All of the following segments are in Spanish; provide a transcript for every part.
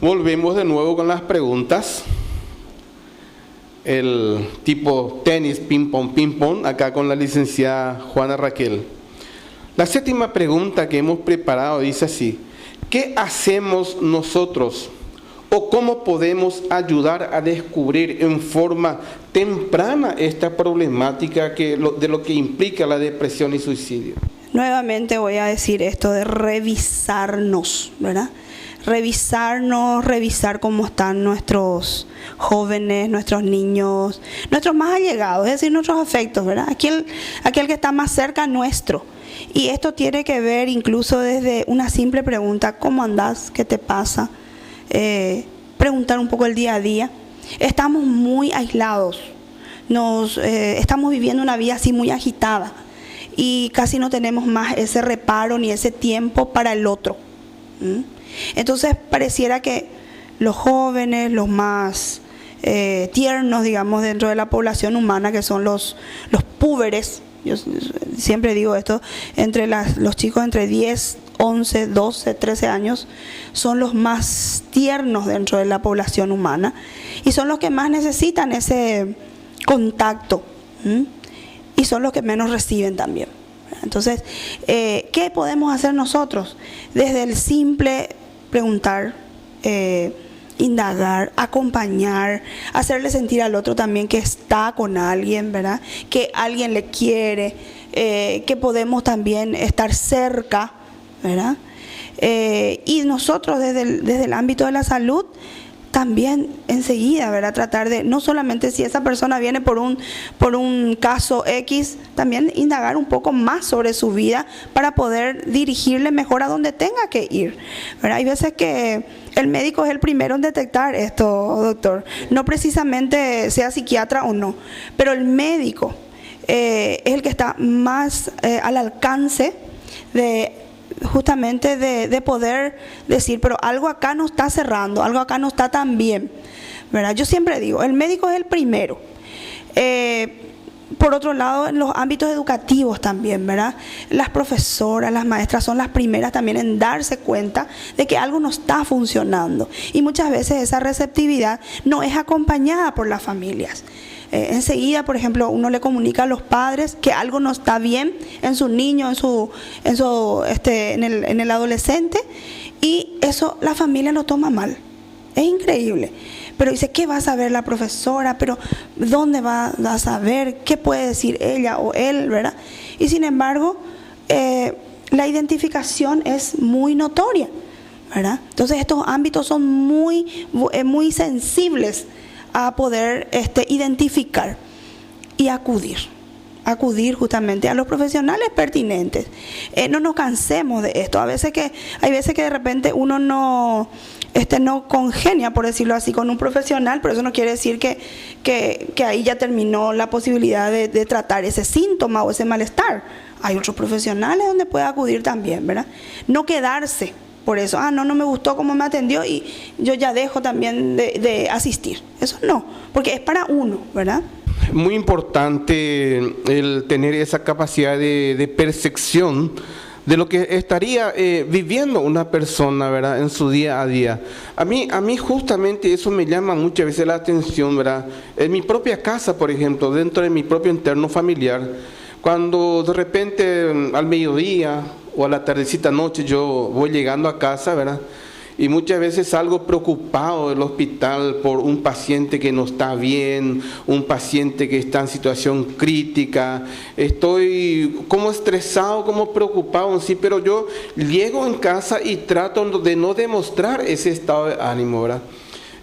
Volvemos de nuevo con las preguntas. El tipo tenis, ping pong, acá con la licenciada Juana Raquel. La séptima pregunta que hemos preparado dice así: ¿qué hacemos nosotros o cómo podemos ayudar a descubrir en forma temprana esta problemática de lo que implica la depresión y suicidio? Nuevamente voy a decir esto de revisarnos, ¿verdad? Revisarnos, revisar cómo están nuestros jóvenes, nuestros niños, nuestros más allegados, es decir, nuestros afectos, ¿verdad? Aquel que está más cerca nuestro. Y esto tiene que ver incluso desde una simple pregunta: ¿cómo andás? ¿Qué te pasa? Preguntar un poco el día a día. Estamos muy aislados, estamos viviendo una vida así muy agitada y casi no tenemos más ese reparo ni ese tiempo para el otro. Entonces pareciera que los jóvenes, los más tiernos, digamos, dentro de la población humana, que son los púberes, yo siempre digo esto, entre los chicos entre 10, 11, 12, 13 años, son los más tiernos dentro de la población humana y son los que más necesitan ese contacto, y son los que menos reciben también. Entonces, ¿qué podemos hacer nosotros? Desde el simple preguntar, indagar, acompañar, hacerle sentir al otro también que está con alguien, ¿verdad? Que alguien le quiere, que podemos también estar cerca, ¿verdad? Y nosotros desde el ámbito de la salud también enseguida, ¿verdad? Tratar de, no solamente si esa persona viene por un caso X, también indagar un poco más sobre su vida para poder dirigirle mejor a donde tenga que ir, ¿verdad? Hay veces que el médico es el primero en detectar esto, doctor, no precisamente sea psiquiatra o no, pero el médico es el que está más al alcance de justamente de poder decir, pero algo acá no está cerrando, algo acá no está tan bien, ¿verdad? Yo siempre digo, el médico es el primero. Por otro lado, en los ámbitos educativos también, ¿verdad? Las profesoras, las maestras son las primeras también en darse cuenta de que algo no está funcionando. Y muchas veces esa receptividad no es acompañada por las familias. Enseguida, por ejemplo, uno le comunica a los padres que algo no está bien en su niño, en el adolescente, y eso la familia lo toma mal. Es increíble. Pero dice, ¿qué va a saber la profesora? Pero ¿dónde va a saber? ¿Qué puede decir ella o él, verdad? Y sin embargo, la identificación es muy notoria, ¿verdad? Entonces estos ámbitos son muy sensibles a poder identificar y acudir justamente a los profesionales pertinentes. No nos cansemos de esto. Hay veces que de repente uno no congenia, por decirlo así, con un profesional, pero eso no quiere decir que ahí ya terminó la posibilidad de tratar ese síntoma o ese malestar. Hay otros profesionales donde puede acudir también, ¿verdad? No quedarse por eso, no me gustó cómo me atendió y yo ya dejo también de asistir. Eso no, porque es para uno, ¿verdad? Muy importante el tener esa capacidad de percepción de lo que estaría viviendo una persona, ¿verdad?, en su día a día. A mí justamente eso me llama muchas veces la atención, ¿verdad? En mi propia casa, por ejemplo, dentro de mi propio entorno familiar, cuando de repente al mediodía o a la tardecita noche yo voy llegando a casa, ¿verdad?, y muchas veces salgo preocupado del hospital por un paciente que no está bien, un paciente que está en situación crítica. Estoy como estresado, como preocupado en sí, pero yo llego en casa y trato de no demostrar ese estado de ánimo, ¿verdad?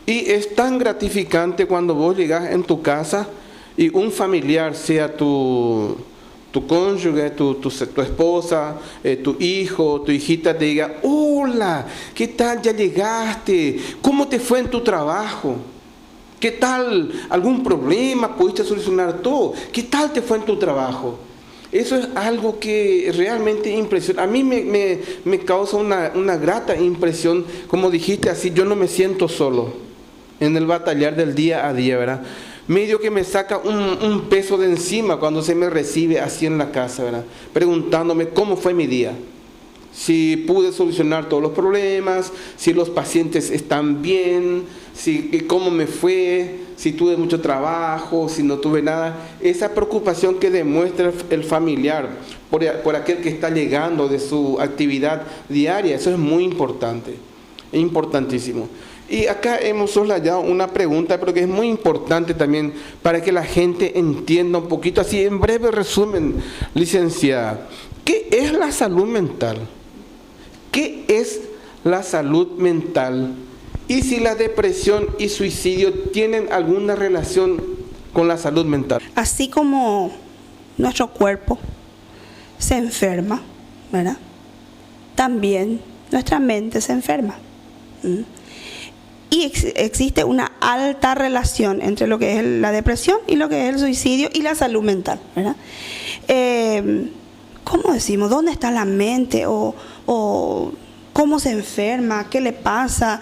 Y es tan gratificante cuando vos llegas en tu casa y un familiar, sea tu cónyuge, tu esposa, tu hijo, tu hijita, te diga, hola, ¿qué tal? ¿Ya llegaste? ¿Cómo te fue en tu trabajo? ¿Qué tal? ¿Algún problema? ¿Pudiste solucionar todo? ¿Qué tal te fue en tu trabajo? Eso es algo que realmente impresiona. A mí me causa una grata impresión, como dijiste, así yo no me siento solo en el batallar del día a día, ¿verdad? Medio que me saca un peso de encima cuando se me recibe así en la casa, ¿verdad? Preguntándome cómo fue mi día. si pude solucionar todos los problemas, si los pacientes están bien, cómo me fue, si tuve mucho trabajo, si no tuve nada. Esa preocupación que demuestra el familiar por aquel que está llegando de su actividad diaria, eso es muy importante, es importantísimo. Y acá hemos soslayado una pregunta, pero que es muy importante también para que la gente entienda un poquito, así en breve resumen, licenciada. ¿Qué es la salud mental? ¿Qué es la salud mental? Y si la depresión y suicidio tienen alguna relación con la salud mental. Así como nuestro cuerpo se enferma, ¿verdad? También nuestra mente se enferma. Y existe una alta relación entre lo que es la depresión y lo que es el suicidio y la salud mental, ¿verdad? ¿Cómo decimos? ¿Dónde está la mente? O ¿cómo se enferma? ¿Qué le pasa?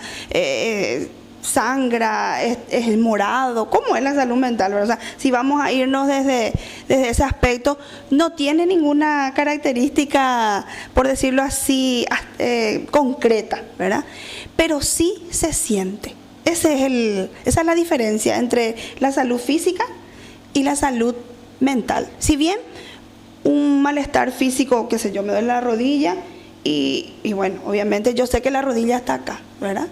¿Sangra? ¿Es morado? ¿Cómo es la salud mental, ¿verdad? O sea, si vamos a irnos desde ese aspecto, no tiene ninguna característica, por decirlo así, concreta, ¿verdad? Pero sí se siente. Esa es la diferencia entre la salud física y la salud mental. Si bien un malestar físico, qué sé yo, me duele la rodilla y bueno, obviamente yo sé que la rodilla está acá, ¿verdad?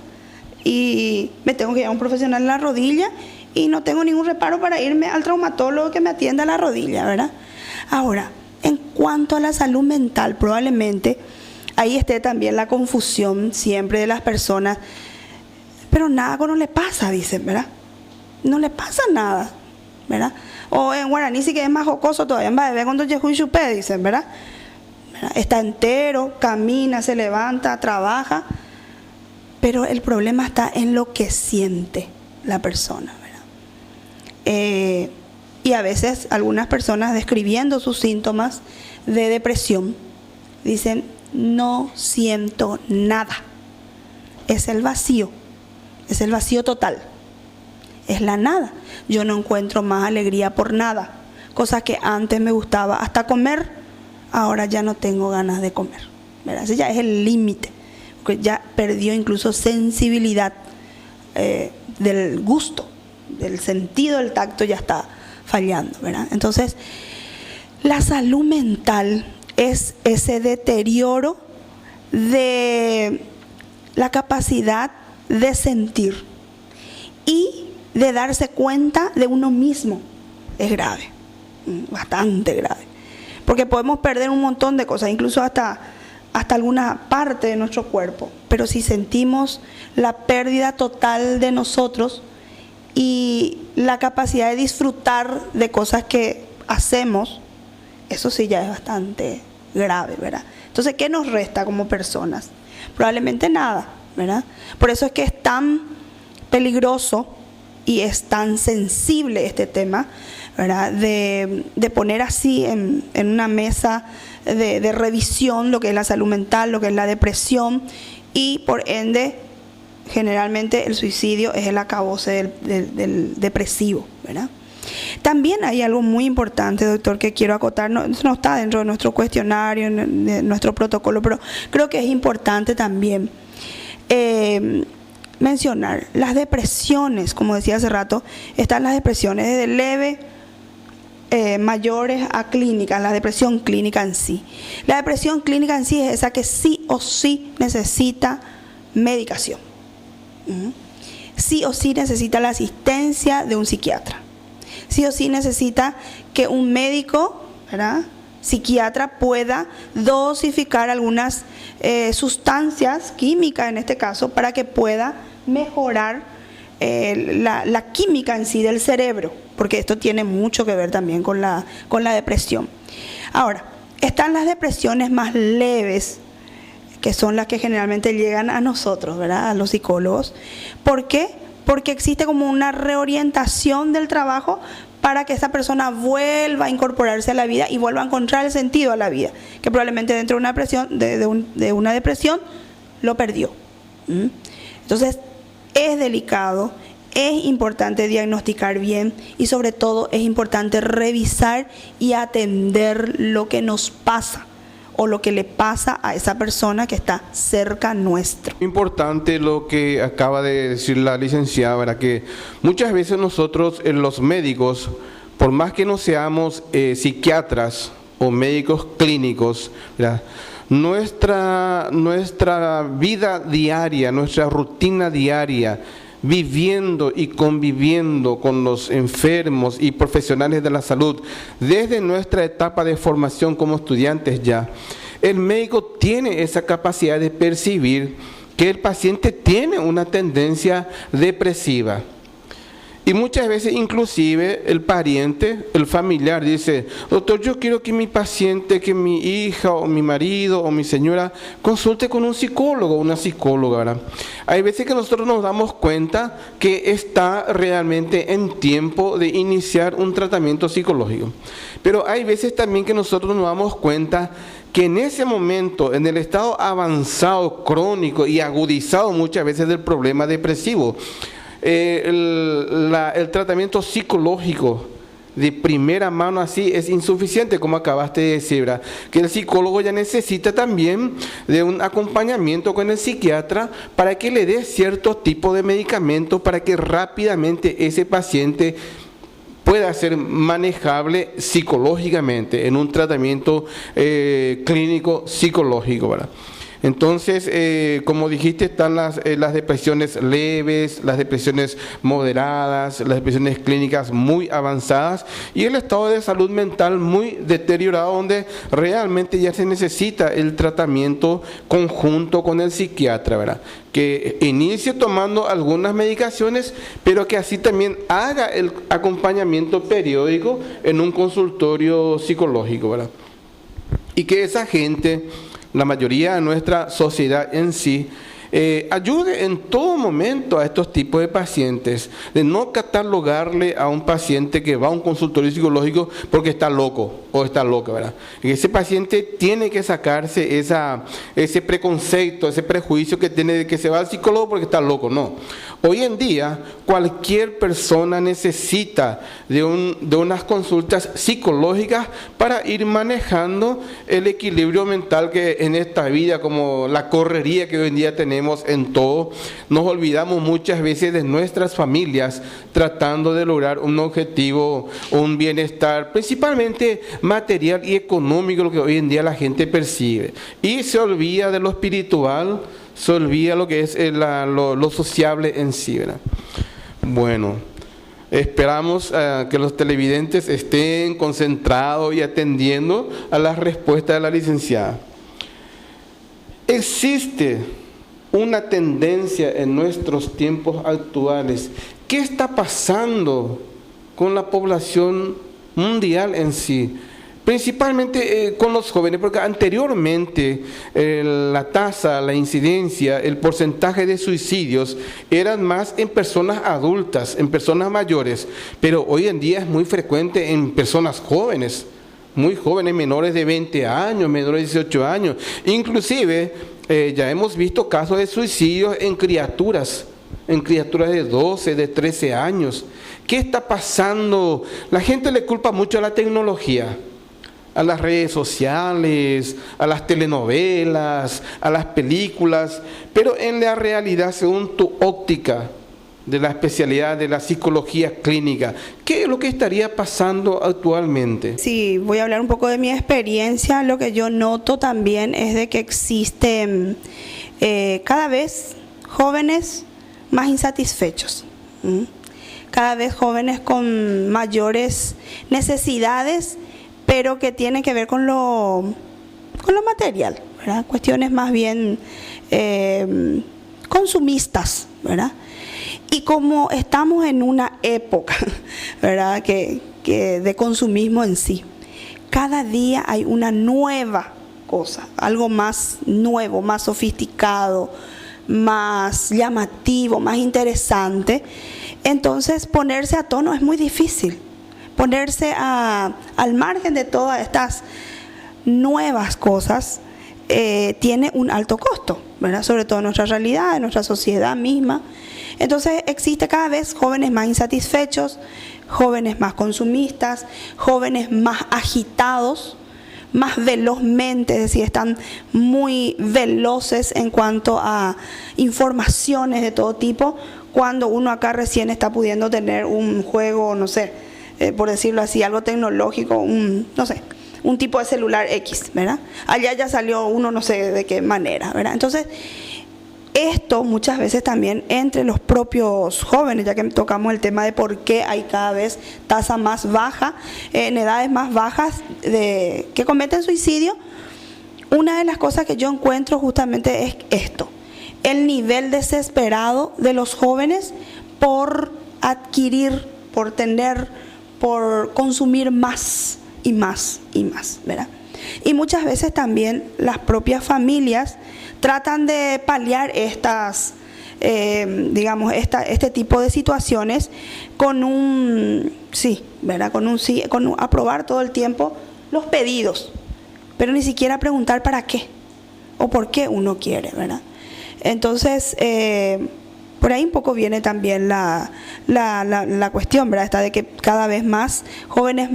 Y me tengo que ir a un profesional en la rodilla y no tengo ningún reparo para irme al traumatólogo que me atienda la rodilla, ¿verdad? Ahora, en cuanto a la salud mental, probablemente ahí esté también la confusión siempre de las personas, pero nada no le pasa, dicen, ¿verdad? No le pasa nada, ¿verdad? O en guaraní sí que es más jocoso todavía, en Baebé cuando Yehui Chupé, dicen, ¿verdad? Está entero, camina, se levanta, trabaja, pero el problema está en lo que siente la persona, ¿verdad? Y a veces algunas personas describiendo sus síntomas de depresión dicen: no siento nada. Es el vacío total, es la nada. Yo no encuentro más alegría por nada. Cosas que antes me gustaba hasta comer, ahora ya no tengo ganas de comer, ¿verdad? Ese ya es el límite, porque ya perdió incluso sensibilidad del gusto, del sentido del tacto ya está fallando, ¿verdad? Entonces, la salud mental es ese deterioro de la capacidad de sentir y de darse cuenta de uno mismo. Es grave, bastante grave, porque podemos perder un montón de cosas, incluso hasta alguna parte de nuestro cuerpo, pero si sentimos la pérdida total de nosotros y la capacidad de disfrutar de cosas que hacemos, eso sí ya es bastante grave, ¿verdad? Entonces, ¿qué nos resta como personas? Probablemente nada, ¿verdad? Por eso es que es tan peligroso y es tan sensible este tema, ¿verdad? De poner así en una mesa de revisión lo que es la salud mental, lo que es la depresión, y por ende, generalmente el suicidio es el acabose del depresivo, ¿verdad? También hay algo muy importante, doctor, que quiero acotar, no está dentro de nuestro cuestionario, de nuestro protocolo, pero creo que es importante también mencionar las depresiones. Como decía hace rato, están las depresiones desde leve, mayores a clínicas, la depresión clínica en sí. La depresión clínica en sí es esa que sí o sí necesita medicación. Sí o sí necesita la asistencia de un psiquiatra. Sí o sí necesita que un médico, ¿verdad?, psiquiatra, pueda dosificar algunas sustancias químicas, en este caso, para que pueda mejorar la química en sí del cerebro, porque esto tiene mucho que ver también con la depresión. Ahora, están las depresiones más leves, que son las que generalmente llegan a nosotros, ¿verdad?, a los psicólogos. ¿Por qué? Porque existe como una reorientación del trabajo para que esa persona vuelva a incorporarse a la vida y vuelva a encontrar el sentido a la vida, que probablemente dentro de una depresión, de una depresión lo perdió. Entonces, es delicado, es importante diagnosticar bien y sobre todo es importante revisar y atender lo que nos pasa. o lo que le pasa a esa persona que está cerca nuestro. Importante lo que acaba de decir la licenciada, ¿verdad? Que muchas veces nosotros, los médicos, por más que no seamos psiquiatras o médicos clínicos, ¿verdad? Nuestra vida diaria, nuestra rutina diaria, viviendo y conviviendo con los enfermos y profesionales de la salud, desde nuestra etapa de formación como estudiantes ya, el médico tiene esa capacidad de percibir que el paciente tiene una tendencia depresiva. Y muchas veces inclusive el pariente, el familiar dice: doctor, yo quiero que mi paciente, que mi hija o mi marido o mi señora consulte con un psicólogo o una psicóloga, ¿verdad? Hay veces que nosotros nos damos cuenta que está realmente en tiempo de iniciar un tratamiento psicológico. Pero hay veces también que nosotros nos damos cuenta que en ese momento, en el estado avanzado, crónico y agudizado muchas veces del problema depresivo, el tratamiento psicológico de primera mano así es insuficiente, como acabaste de decir, ¿verdad? Que el psicólogo ya necesita también de un acompañamiento con el psiquiatra para que le dé cierto tipo de medicamentos para que rápidamente ese paciente pueda ser manejable psicológicamente en un tratamiento clínico psicológico, ¿verdad? Entonces, como dijiste, están las depresiones leves, las depresiones moderadas, las depresiones clínicas muy avanzadas y el estado de salud mental muy deteriorado, donde realmente ya se necesita el tratamiento conjunto con el psiquiatra, ¿verdad? Que inicie tomando algunas medicaciones, pero que así también haga el acompañamiento periódico en un consultorio psicológico, ¿verdad? Y que esa gente, la mayoría de nuestra sociedad en sí, ayude en todo momento a estos tipos de pacientes, de no catalogarle a un paciente que va a un consultorio psicológico porque está loco o está loca, ¿verdad? Y ese paciente tiene que sacarse ese preconcepto, ese prejuicio que tiene de que se va al psicólogo porque está loco. No. Hoy en día cualquier persona necesita de unas consultas psicológicas para ir manejando el equilibrio mental que en esta vida, como la correría que hoy en día tenemos en todo, nos olvidamos muchas veces de nuestras familias tratando de lograr un objetivo, un bienestar, principalmente material y económico, lo que hoy en día la gente percibe. Y se olvida de lo espiritual, se olvida lo que es lo sociable en sí, ¿verdad? Bueno, esperamos que los televidentes estén concentrados y atendiendo a las respuestas de la licenciada. Existe una tendencia en nuestros tiempos actuales. ¿Qué está pasando con la población mundial en sí? Principalmente con los jóvenes, porque anteriormente la tasa, la incidencia, el porcentaje de suicidios eran más en personas adultas, en personas mayores, pero hoy en día es muy frecuente en personas jóvenes, muy jóvenes, menores de 20 años, menores de 18 años. Inclusive ya hemos visto casos de suicidios en criaturas de 12, de 13 años. ¿Qué está pasando? La gente le culpa mucho a la tecnología, a las redes sociales, a las telenovelas, a las películas, pero en la realidad, según tu óptica de la especialidad de la psicología clínica, ¿qué es lo que estaría pasando actualmente? Sí, voy a hablar un poco de mi experiencia. Lo que yo noto también es de que existen cada vez jóvenes más insatisfechos, cada vez jóvenes con mayores necesidades, pero que tienen que ver con lo material, ¿verdad? Cuestiones más bien consumistas, ¿verdad? Y como estamos en una época, ¿verdad?, que de consumismo en sí, cada día hay una nueva cosa, algo más nuevo, más sofisticado, más llamativo, más interesante. Entonces ponerse a tono es muy difícil. Ponerse al margen de todas estas nuevas cosas tiene un alto costo, ¿verdad? Sobre todo en nuestra realidad, en nuestra sociedad misma. Entonces existe cada vez jóvenes más insatisfechos, jóvenes más consumistas, jóvenes más agitados, más velozmente, es decir, están muy veloces en cuanto a informaciones de todo tipo, cuando uno acá recién está pudiendo tener un juego, no sé, por decirlo así, algo tecnológico, no sé, un tipo de celular X, ¿verdad? Allá ya salió uno no sé de qué manera, ¿verdad? Entonces, esto muchas veces también entre los propios jóvenes, ya que tocamos el tema de por qué hay cada vez tasa más baja, en edades más bajas que cometen suicidio. Una de las cosas que yo encuentro justamente es esto, el nivel desesperado de los jóvenes por adquirir, por tener, por consumir más y más y más, ¿verdad? Y muchas veces también las propias familias tratan de paliar estas, este tipo de situaciones con con aprobar todo el tiempo los pedidos, pero ni siquiera preguntar para qué o por qué uno quiere, ¿verdad? Entonces, por ahí un poco viene también la cuestión, ¿verdad? Esta de que cada vez más jóvenes,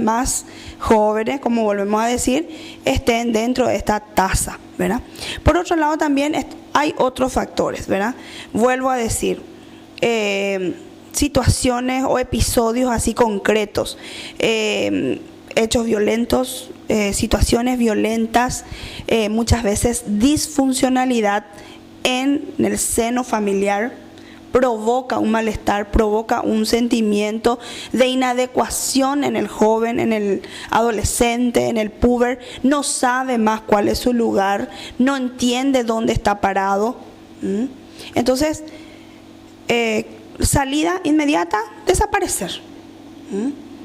como volvemos a decir, estén dentro de esta tasa, ¿verdad? Por otro lado también hay otros factores, ¿verdad? Vuelvo a decir, situaciones o episodios así concretos, hechos violentos, situaciones violentas, muchas veces disfuncionalidad en el seno familiar, provoca un malestar, provoca un sentimiento de inadecuación en el joven, en el adolescente, en el puber, no sabe más cuál es su lugar, no entiende dónde está parado. Entonces, salida inmediata, desaparecer.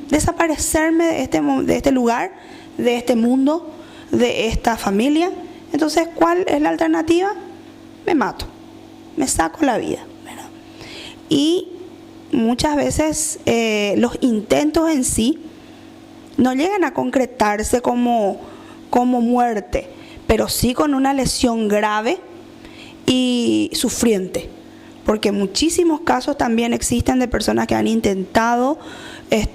Desaparecerme de este lugar, de este mundo, de esta familia. Entonces, ¿cuál es la alternativa? Me mato, me saco la vida. Y muchas veces los intentos en sí no llegan a concretarse como muerte, pero sí con una lesión grave y sufriente, porque muchísimos casos también existen de personas que han intentado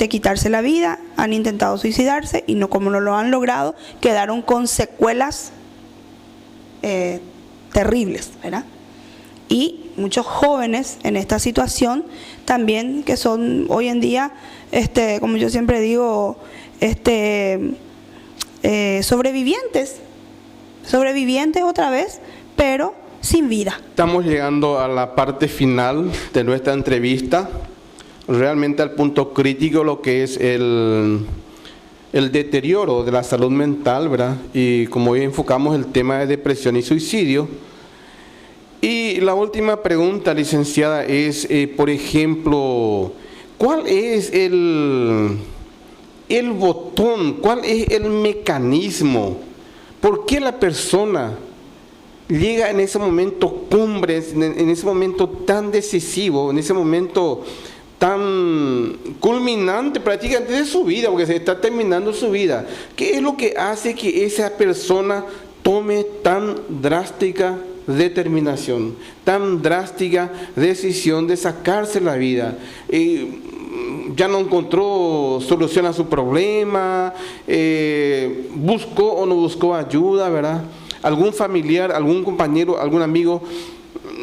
quitarse la vida, han intentado suicidarse y como no lo han logrado, quedaron con secuelas terribles, ¿verdad? Y muchos jóvenes en esta situación también, que son hoy en día, como yo siempre digo, sobrevivientes otra vez, pero sin vida. Estamos llegando a la parte final de nuestra entrevista, realmente al punto crítico, lo que es el deterioro de la salud mental, ¿verdad? Y como hoy enfocamos el tema de depresión y suicidio. Y la última pregunta, licenciada, es, por ejemplo, ¿cuál es el botón, cuál es el mecanismo? ¿Por qué la persona llega en ese momento cumbre, en ese momento tan decisivo, en ese momento tan culminante prácticamente de su vida, porque se está terminando su vida? ¿Qué es lo que hace que esa persona tome tan drástica determinación, tan drástica decisión de sacarse la vida? Ya no encontró solución a su problema, buscó o no buscó ayuda, ¿verdad? Algún familiar, algún compañero, algún amigo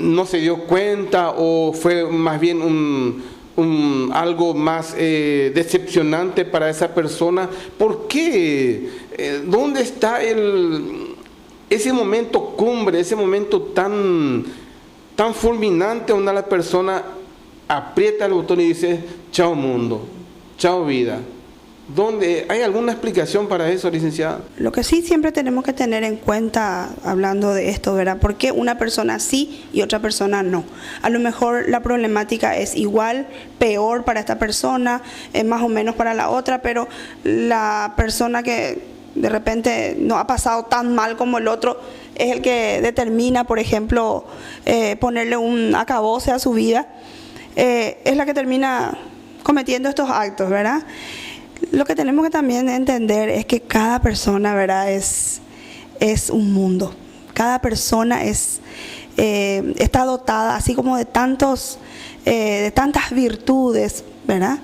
no se dio cuenta, o fue más bien algo más decepcionante para esa persona. ¿Por qué? ¿Dónde está ese momento cumbre, ese momento tan fulminante, donde la persona aprieta el botón y dice: chao mundo, chao vida? ¿Dónde hay alguna explicación para eso, licenciada? Lo que sí siempre tenemos que tener en cuenta, hablando de esto, ¿verdad? ¿Por qué una persona sí y otra persona no? A lo mejor la problemática es igual, peor para esta persona, más o menos para la otra, pero la persona que de repente no ha pasado tan mal como el otro es el que determina, por ejemplo, ponerle un acabose a su vida, es la que termina cometiendo estos actos, ¿verdad? Lo que tenemos que también entender es que cada persona, ¿verdad?, es un mundo. Cada persona está dotada, así como de tantas virtudes, ¿verdad?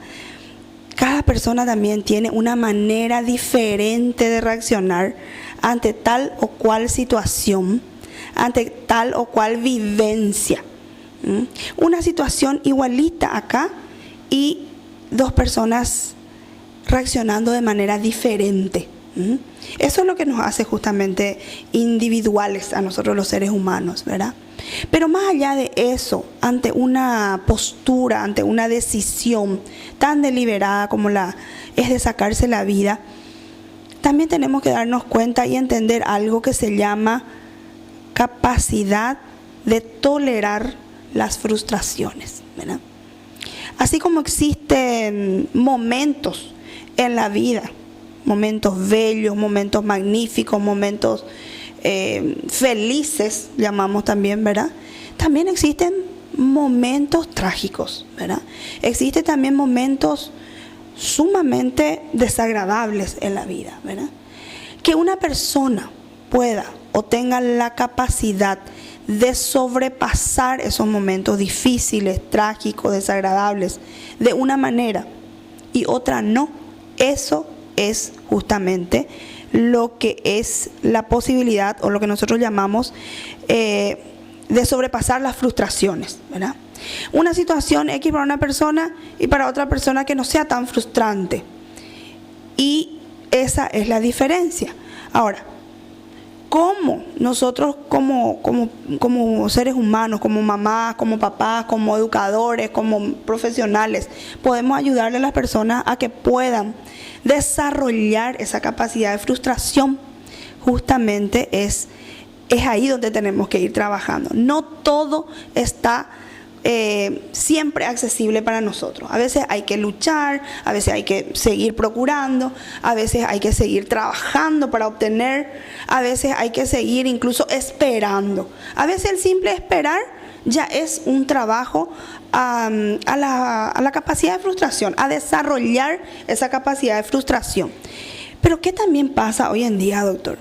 cada persona también tiene una manera diferente de reaccionar ante tal o cual situación, ante tal o cual vivencia. Una situación igualita acá y dos personas reaccionando de manera diferente. Eso es lo que nos hace justamente individuales a nosotros los seres humanos, ¿verdad? Pero más allá de eso, ante una postura, ante una decisión tan deliberada como la es de sacarse la vida, también tenemos que darnos cuenta y entender algo que se llama capacidad de tolerar las frustraciones, ¿verdad? Así como existen momentos en la vida, momentos bellos, momentos magníficos, momentos felices, llamamos también, ¿verdad? También existen momentos trágicos, ¿verdad? Existen también momentos sumamente desagradables en la vida, ¿verdad? Que una persona pueda o tenga la capacidad de sobrepasar esos momentos difíciles, trágicos, desagradables, de una manera y otra no, eso es justamente lo que es la posibilidad o lo que nosotros llamamos de sobrepasar las frustraciones, ¿verdad? Una situación X para una persona y para otra persona que no sea tan frustrante. Y esa es la diferencia. Ahora, ¿cómo nosotros como seres humanos, como mamás, como papás, como educadores, como profesionales, podemos ayudarle a las personas a que puedan desarrollar esa capacidad de frustración? Justamente es ahí donde tenemos que ir trabajando. No todo está siempre accesible para nosotros. A veces hay que luchar, a veces hay que seguir procurando, a veces hay que seguir trabajando para obtener, a veces hay que seguir incluso esperando. A veces el simple esperar ya es un trabajo a la capacidad de frustración, a desarrollar esa capacidad de frustración. Pero ¿qué también pasa hoy en día, doctor?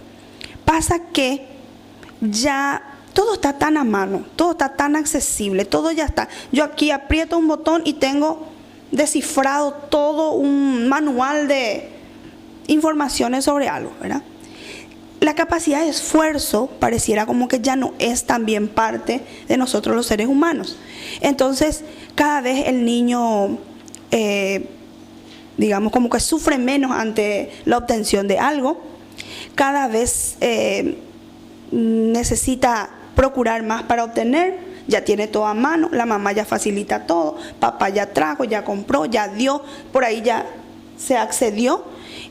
Pasa que ya todo está tan a mano, todo está tan accesible, todo ya está. Yo aquí aprieto un botón y tengo descifrado todo un manual de informaciones sobre algo, ¿verdad? La capacidad de esfuerzo pareciera como que ya no es también parte de nosotros los seres humanos. Entonces, cada vez el niño, digamos, como que sufre menos ante la obtención de algo, cada vez necesita procurar más para obtener, ya tiene todo a mano, la mamá ya facilita todo, papá ya trajo, ya compró, ya dio, por ahí ya se accedió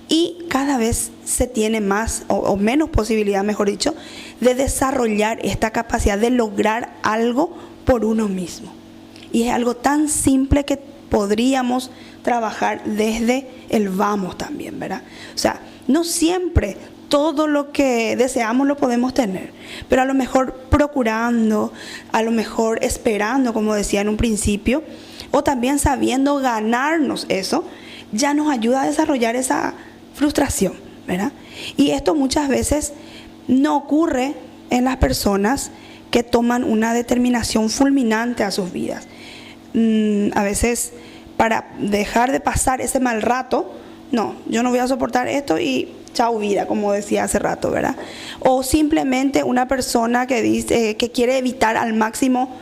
y cada vez se tiene más o menos posibilidad, mejor dicho, de desarrollar esta capacidad de lograr algo por uno mismo. Y es algo tan simple que podríamos trabajar desde el vamos también, ¿verdad? O sea, no siempre todo lo que deseamos lo podemos tener, pero a lo mejor procurando, a lo mejor esperando, como decía en un principio, o también sabiendo ganarnos eso, ya nos ayuda a desarrollar esa frustración, ¿verdad? Y esto muchas veces no ocurre en las personas que toman una determinación fulminante a sus vidas. A veces, para dejar de pasar ese mal rato, no, yo no voy a soportar esto y chao vida, como decía hace rato, ¿verdad? O simplemente una persona que dice que quiere evitar al máximo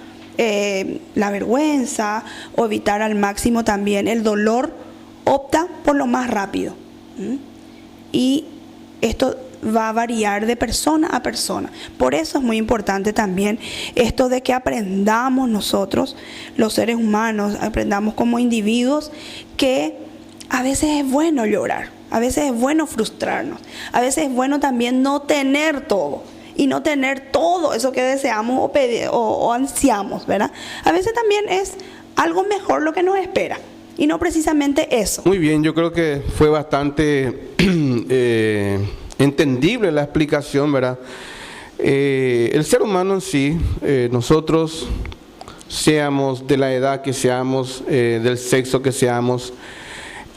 la vergüenza o evitar al máximo también el dolor, opta por lo más rápido. Y esto va a variar de persona a persona. Por eso es muy importante también esto de que aprendamos nosotros, los seres humanos, aprendamos como individuos que a veces es bueno llorar, a veces es bueno frustrarnos, a veces es bueno también no tener todo y no tener todo eso que deseamos o ansiamos, ¿verdad? A veces también es algo mejor lo que nos espera y no precisamente eso. Muy bien, yo creo que fue bastante entendible la explicación, ¿verdad? El ser humano en sí, nosotros seamos de la edad que seamos, del sexo que seamos,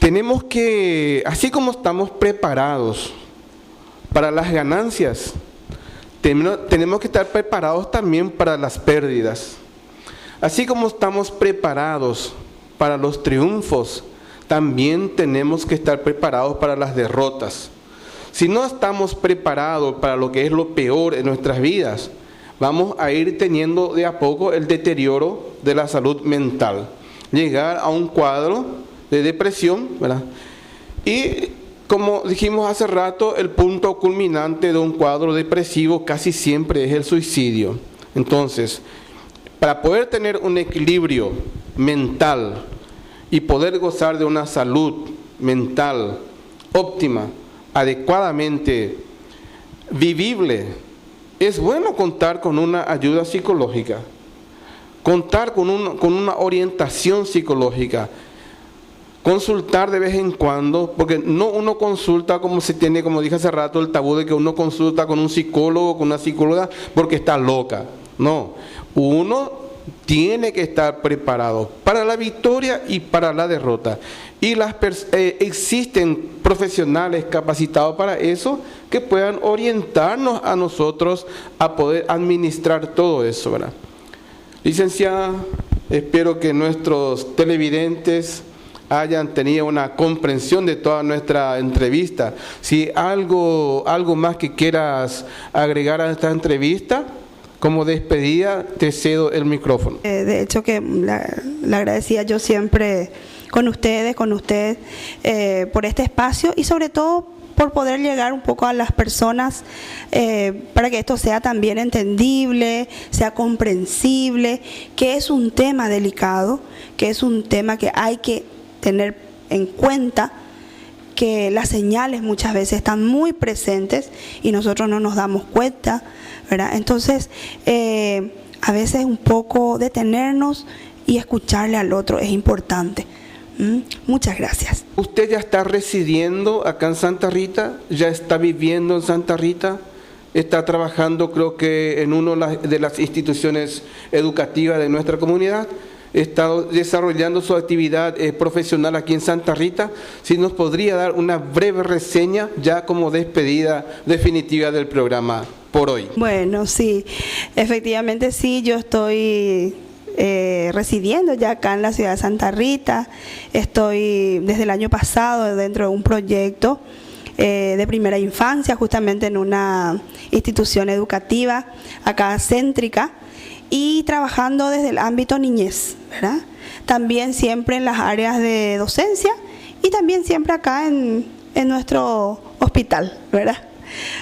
tenemos que, así como estamos preparados para las ganancias, tenemos que estar preparados también para las pérdidas. Así como estamos preparados para los triunfos, también tenemos que estar preparados para las derrotas. Si no estamos preparados para lo que es lo peor en nuestras vidas, vamos a ir teniendo de a poco el deterioro de la salud mental, llegar a un cuadro de depresión, ¿verdad? Y como dijimos hace rato, el punto culminante de un cuadro depresivo casi siempre es el suicidio. Entonces, para poder tener un equilibrio mental y poder gozar de una salud mental óptima, adecuadamente vivible, es bueno contar con una ayuda psicológica, contar con una orientación psicológica, consultar de vez en cuando, porque no uno consulta como se tiene, como dije hace rato, el tabú de que uno consulta con un psicólogo, con una psicóloga, porque está loca. No, uno tiene que estar preparado para la victoria y para la derrota. Y existen profesionales capacitados para eso que puedan orientarnos a nosotros a poder administrar todo eso, ¿verdad? Licenciada, espero que nuestros televidentes hayan tenido una comprensión de toda nuestra entrevista. Si algo más que quieras agregar a esta entrevista, como despedida, te cedo el micrófono. De hecho que la agradecía yo siempre con ustedes, por este espacio y sobre todo por poder llegar un poco a las personas para que esto sea también entendible, sea comprensible, que es un tema delicado, que es un tema que hay que tener en cuenta, que las señales muchas veces están muy presentes y nosotros no nos damos cuenta, ¿verdad? Entonces, a veces un poco detenernos y escucharle al otro es importante. Muchas gracias. ¿Usted ya está residiendo acá en Santa Rita? ¿Ya está viviendo en Santa Rita? ¿Está trabajando, creo que, en una de las instituciones educativas de nuestra comunidad? ¿Está desarrollando su actividad profesional aquí en Santa Rita? Si nos podría dar una breve reseña ya como despedida definitiva del programa por hoy. Bueno, sí, efectivamente sí, yo estoy residiendo ya acá en la ciudad de Santa Rita. Estoy desde el año pasado dentro de un proyecto de primera infancia, justamente en una institución educativa acá céntrica, y trabajando desde el ámbito niñez, ¿verdad? También siempre en las áreas de docencia y también siempre acá en nuestro hospital, ¿verdad?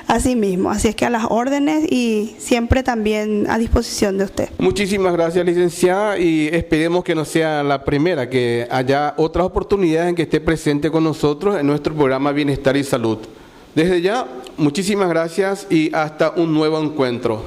Así mismo, así es que a las órdenes y siempre también a disposición de usted. Muchísimas gracias, licenciada, y esperemos que no sea la primera, que haya otras oportunidades en que esté presente con nosotros en nuestro programa Bienestar y Salud. Desde ya, muchísimas gracias y hasta un nuevo encuentro.